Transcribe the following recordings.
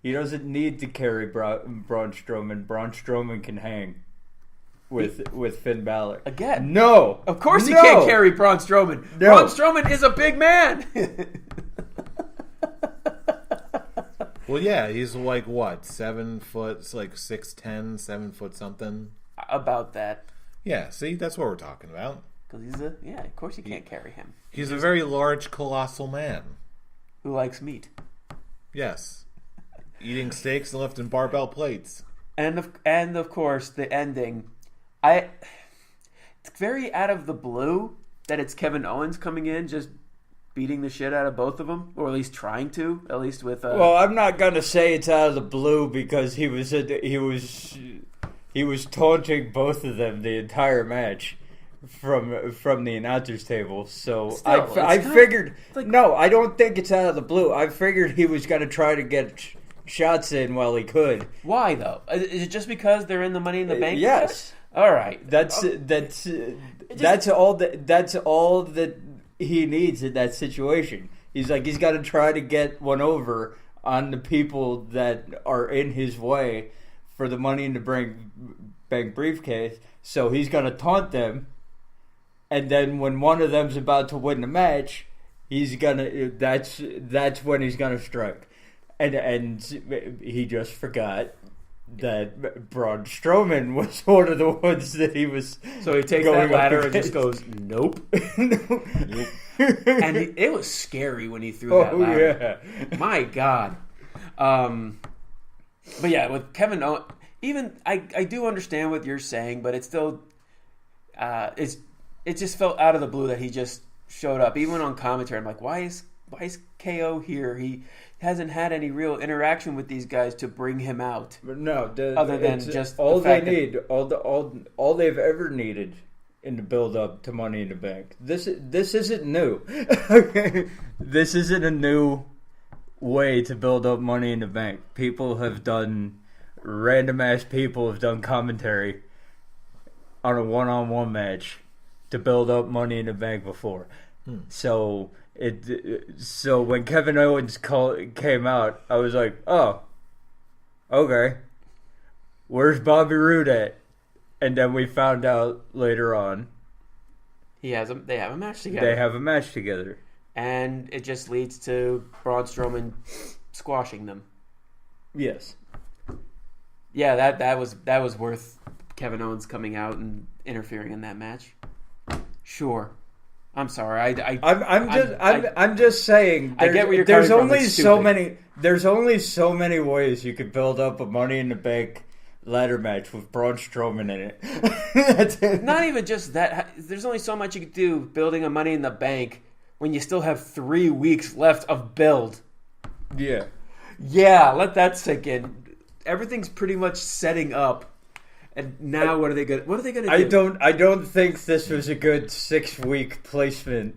He doesn't need to carry Braun Strowman. Braun Strowman can hang with Finn Balor. Again. No! Of course he can't carry Braun Strowman. No. Braun Strowman is a big man. Well, yeah, he's like, what, 7 foot, it's like 6'10", 7 foot something? About that. Yeah, see, that's what we're talking about. Because of course you can't carry him. He's a very large, colossal man. Who likes meat. Yes. Eating steaks and lifting barbell plates. And of course, the ending. It's very out of the blue that it's Kevin Owens coming in, just beating the shit out of both of them, or at least trying to. At least with. Well, I'm not gonna say it's out of the blue because he was taunting both of them the entire match from the announcers table. So Still, I figured. No, I don't think it's out of the blue. I figured he was gonna try to get shots in while he could. Why though? Is it just because they're in the Money in the Bank? Yes. All right. That's all that he needs in that situation. He's got to try to get one over on the people that are in his way for the Money in the Bank briefcase. So he's going to taunt them, and then when one of them's about to win the match, that's when he's gonna strike. And he just forgot that Braun Strowman was one of the ones that he was. So he takes that ladder and just goes, nope. Nope. And it was scary when he threw that ladder. Yeah. My God. But yeah, with Kevin Owens, even I do understand what you're saying, but it's still it just felt out of the blue that he just showed up. Even on commentary, I'm like, why is KO here? He hasn't had any real interaction with these guys to bring him out. No, other than just all they need, all they've ever needed in the build up to Money in the Bank. This isn't new. This isn't a new way to build up Money in the Bank. Random ass people have done commentary on a one-on-one match to build up Money in the Bank before. So when Kevin Owens came out, I was like, oh, okay, where's Bobby Roode at? And then we found out later on they have a match together. They have a match together, and it just leads to Braun Strowman squashing them. Yes. Yeah, that was worth Kevin Owens coming out and interfering in that match. Sure. I'm sorry. I'm just saying. I get where you're coming from. There's only so many ways you could build up a Money in the Bank ladder match with Braun Strowman in it. That's it. Not even just that. There's only so much you could do building a Money in the Bank when you still have 3 weeks left of build. Yeah. Yeah, let that sink in. Everything's pretty much setting up. And now what are they going to do? I don't think this was a good 6-week placement.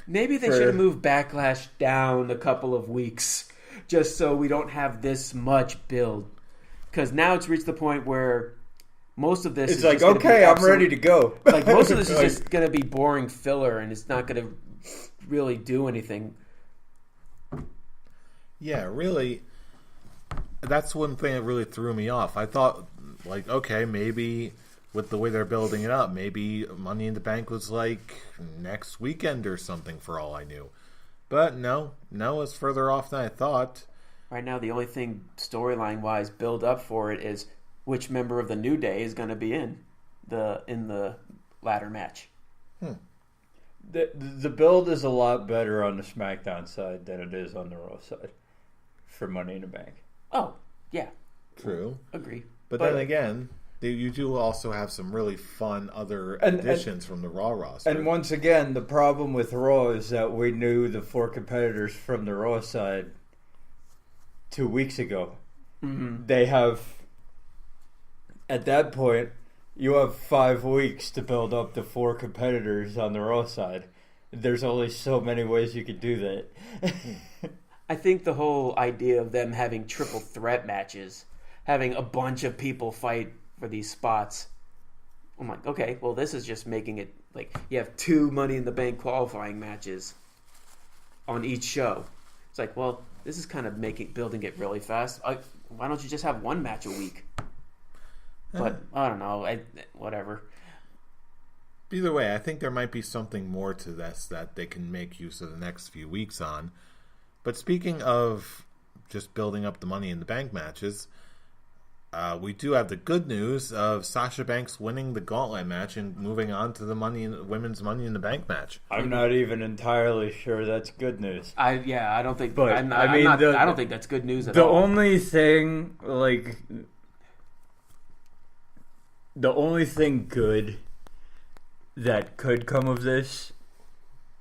Maybe they should have moved Backlash down a couple of weeks just so we don't have this much build. Because now it's reached the point where most of this is like, okay, I'm ready to go. Like most of this is just going to be boring filler and it's not going to really do anything. Yeah, really. That's one thing that really threw me off. I thought, like, okay, maybe with the way they're building it up, maybe Money in the Bank was like next weekend or something for all I knew. But no, it's further off than I thought. Right now, the only thing storyline-wise build up for it is which member of the New Day is going to be in the ladder match. The build is a lot better on the SmackDown side than it is on the Raw side for Money in the Bank. Oh, yeah. True. Agree. But then again, you do also have some really fun other additions from the Raw roster. And once again, the problem with Raw is that we knew the 4 competitors from the Raw side 2 weeks ago. Mm-hmm. They have, at that point, you have 5 weeks to build up the 4 competitors on the Raw side. There's only so many ways you could do that. I think the whole idea of them having triple threat matches, having a bunch of people fight for these spots, I'm like, okay, well, this is just making it like you have 2 Money in the Bank qualifying matches on each show. It's like, well, this is kind of building it really fast. Why don't you just have one match a week? But I don't know. Whatever. Either way, I think there might be something more to this that they can make use of the next few weeks on. But speaking of just building up the Money in the Bank matches, we do have the good news of Sasha Banks winning the Gauntlet match and moving on to the women's Money in the Bank match. I'm not even entirely sure that's good news. I don't think. But I don't think that's good news at the all. Only thing, the only thing good that could come of this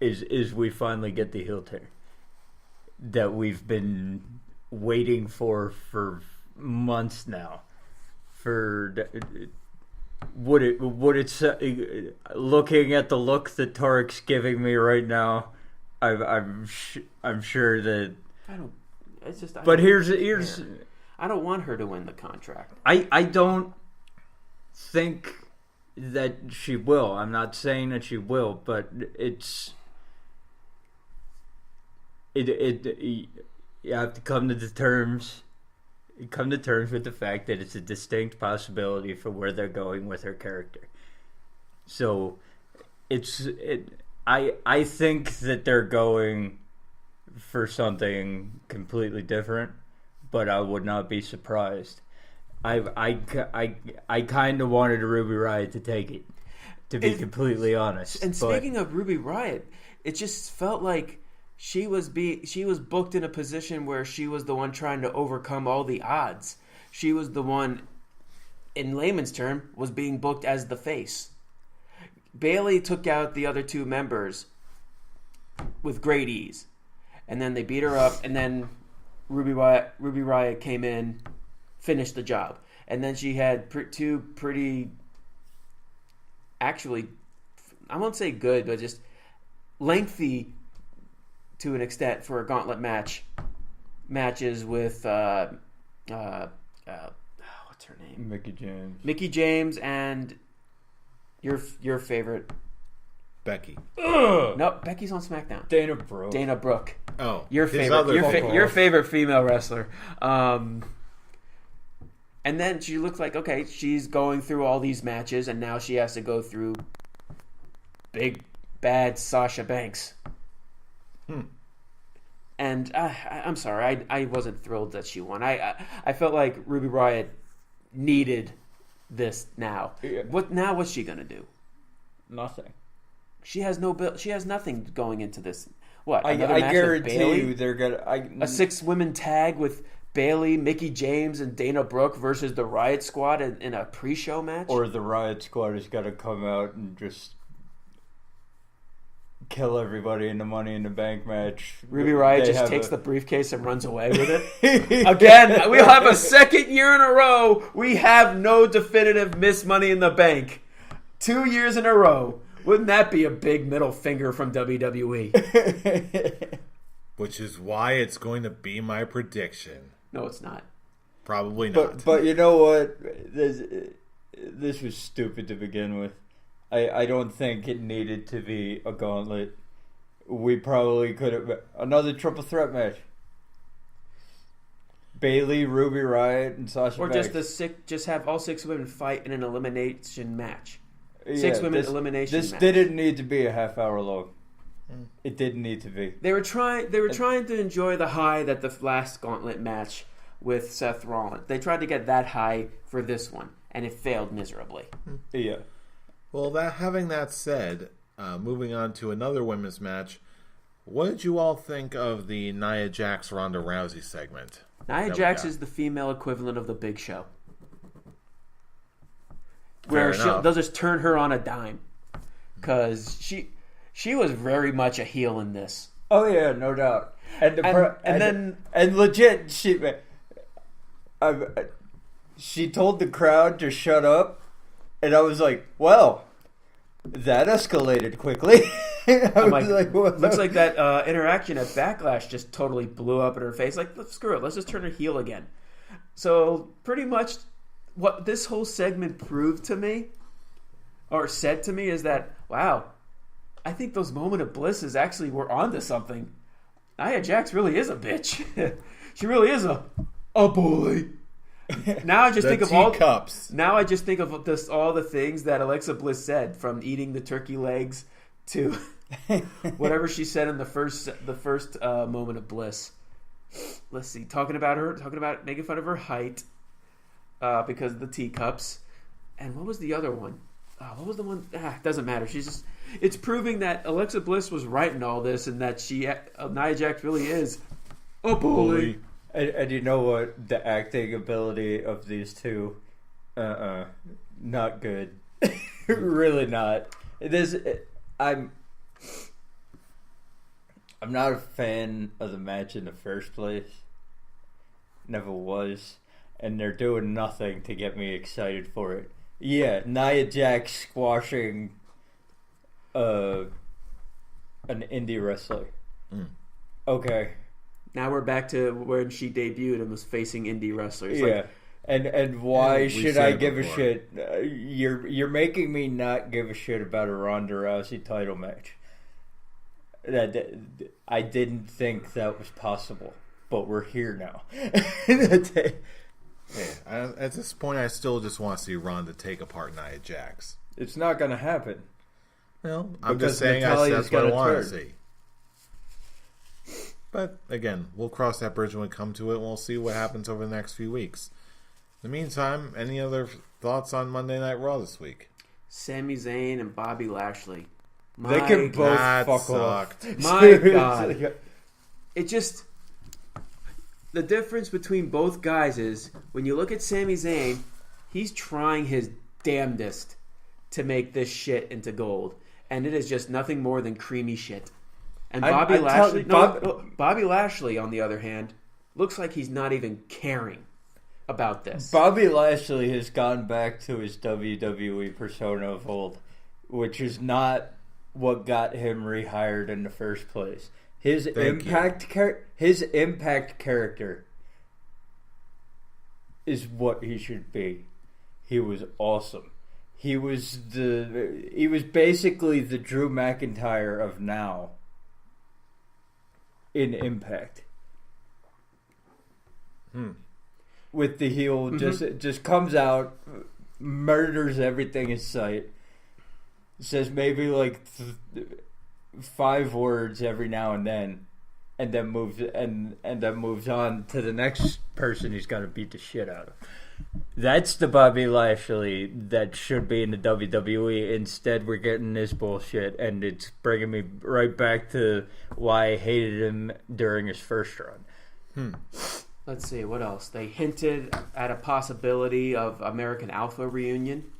is we finally get the heel turn that we've been waiting for months now. Looking at the look that Tarek's giving me right now, I'm sure that here's I don't want her to win the contract. I don't think that she will. I'm not saying that she will, but you have to come to terms with the fact that it's a distinct possibility for where they're going with her character. So I think that they're going for something completely different, but I would not be surprised. I kind of wanted Ruby Riott to take it, to be completely honest. And speaking of Ruby Riott, it just felt like she was booked in a position where she was the one trying to overcome all the odds. She was the one, in layman's term, was being booked as the face. Bayley took out the other two members with great ease, and then they beat her up, and then Ruby Riott came in, finished the job, and then she had two pretty, actually, I won't say good, but just lengthy to an extent for a gauntlet matches with what's her name? Mickie James and your favorite Becky. No, Becky's on SmackDown. Dana Brooke. Oh, your favorite female wrestler. And then she looks like, okay, she's going through all these matches, and now she has to go through big bad Sasha Banks. And I'm sorry, I wasn't thrilled that she won. I felt like Ruby Riott needed this now. Yeah. What's she gonna do? Nothing. She has She has nothing going into this. What? I guarantee you they're gonna a 6-women tag with Bayley, Mickie James, and Dana Brooke versus the Riott Squad in a pre-show match. Or the Riott Squad has got to come out and just kill everybody in the Money in the Bank match. Ruby Riott just takes the briefcase and runs away with it. Again, we'll have a second year in a row. We have no definitive Miss Money in the Bank. 2 years in a row. Wouldn't that be a big middle finger from WWE? Which is why it's going to be my prediction. No, it's not. Probably not. But you know what? This was stupid to begin with. I don't think it needed to be a gauntlet. We probably could have another triple threat match. Bayley, Ruby Riott, and Sasha Banks. Just have all 6 women fight in an elimination match. Yeah, 6 women elimination match. This didn't need to be a half hour long. It didn't need to be. They were trying to enjoy the high that the last gauntlet match with Seth Rollins. They tried to get that high for this one, and it failed miserably. Yeah. Well, having that said, moving on to another women's match, what did you all think of the Nia Jax Ronda Rousey segment? Nia Jax is the female equivalent of the Big Show, where they'll just turn her on a dime, because she was very much a heel in this. Oh yeah, no doubt. And legit, she told the crowd to shut up, and I was like, well, that escalated quickly. Looks like that interaction at Backlash just totally blew up in her face. Like, screw it, let's just turn her heel again. So pretty much what this whole segment proved to me, or said to me, is that, wow, I think those moment of blisses actually were onto something. Nia Jax really is a bitch. She really is a bully. Now I just think of all cups. Now I just think of this, all the things that Alexa Bliss said, from eating the turkey legs to whatever she said in the first moment of bliss. Let's see, talking about making fun of her height because of the teacups, and what was the other one? What was the one? Doesn't matter. It's proving that Alexa Bliss was right in all this, and that Nia Jax really is a bully. And you know what? The acting ability of these two, not good. Really not. I'm not a fan of the match in the first place. Never was. And they're doing nothing to get me excited for it. Yeah, Nia Jax squashing an indie wrestler. Okay. Now we're back to when she debuted and was facing indie wrestlers. Yeah. And why should I give a shit? You're making me not give a shit about a Ronda Rousey title match. I didn't think that was possible, but we're here now. At this point, I still just want to see Ronda take apart Nia Jax. It's not going to happen. Well, I'm just saying that's what I want to see. But again, we'll cross that bridge when we come to it, and we'll see what happens over the next few weeks. In the meantime, any other thoughts on Monday Night Raw this week? Sami Zayn and Bobby Lashley. They can both fuck off. My God. It just... The difference between both guys is, when you look at Sami Zayn, he's trying his damnedest to make this shit into gold. And it is just nothing more than creamy shit. And Bobby Lashley, on the other hand, looks like he's not even caring about this. Bobby Lashley has gone back to his WWE persona of old, which is not what got him rehired in the first place. His impact character is what he should be. He was awesome. He was basically the Drew McIntyre of now. In Impact, with the heel, just comes out, murders everything in sight, says maybe like 5 words every now and then moves on to the next person he's gonna beat the shit out of. That's the Bobby Lashley that should be in the WWE. Instead, we're getting this bullshit, and it's bringing me right back to why I hated him during his first run. Let's see, what else? They hinted at a possibility of American Alpha reunion.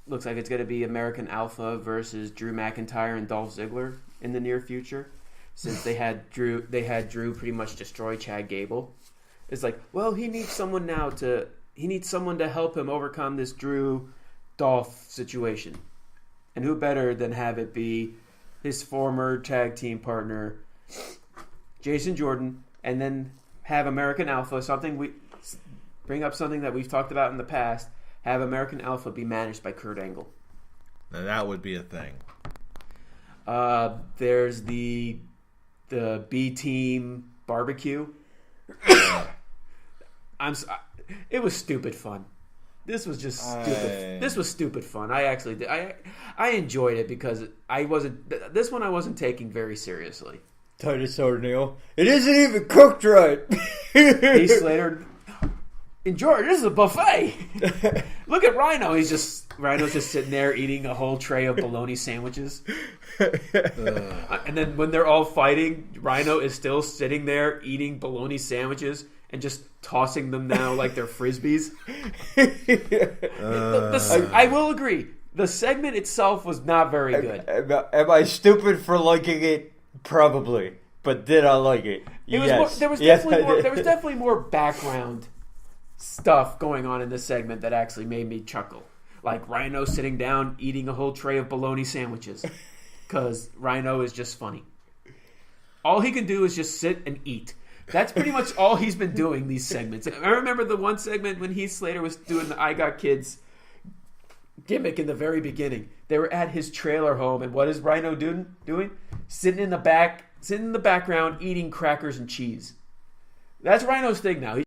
Looks like it's going to be American Alpha versus Drew McIntyre and Dolph Ziggler in the near future, since they had Drew pretty much destroy Chad Gable. It's like, well, he needs someone to help him overcome this Drew Dolph situation. And who better than have it be his former tag team partner, Jason Jordan, and then have American Alpha, bring up something that we've talked about in the past, have American Alpha be managed by Kurt Angle. Now that would be a thing. There's the B-Team barbecue. It was stupid fun. This was just stupid. This was stupid fun. I actually did. I enjoyed it because I wasn't taking very seriously. Titus O'Neil. It isn't even cooked right. Heath Slater. Enjoy. This is a buffet. Look at Rhino. Rhino's just sitting there eating a whole tray of bologna sandwiches. And then when they're all fighting, Rhino is still sitting there eating bologna sandwiches and just tossing them now like they're frisbees. I will agree. The segment itself was not very good. Am I stupid for liking it? Probably. But did I like it? Yes. There was definitely more background stuff going on in this segment that actually made me chuckle. Like Rhino sitting down eating a whole tray of bologna sandwiches. Because Rhino is just funny. All he can do is just sit and eat. That's pretty much all he's been doing these segments. I remember the one segment when Heath Slater was doing the I Got Kids gimmick in the very beginning. They were at his trailer home, and what is Rhino doing? Sitting in the back, sitting in the background eating crackers and cheese. That's Rhino's thing now.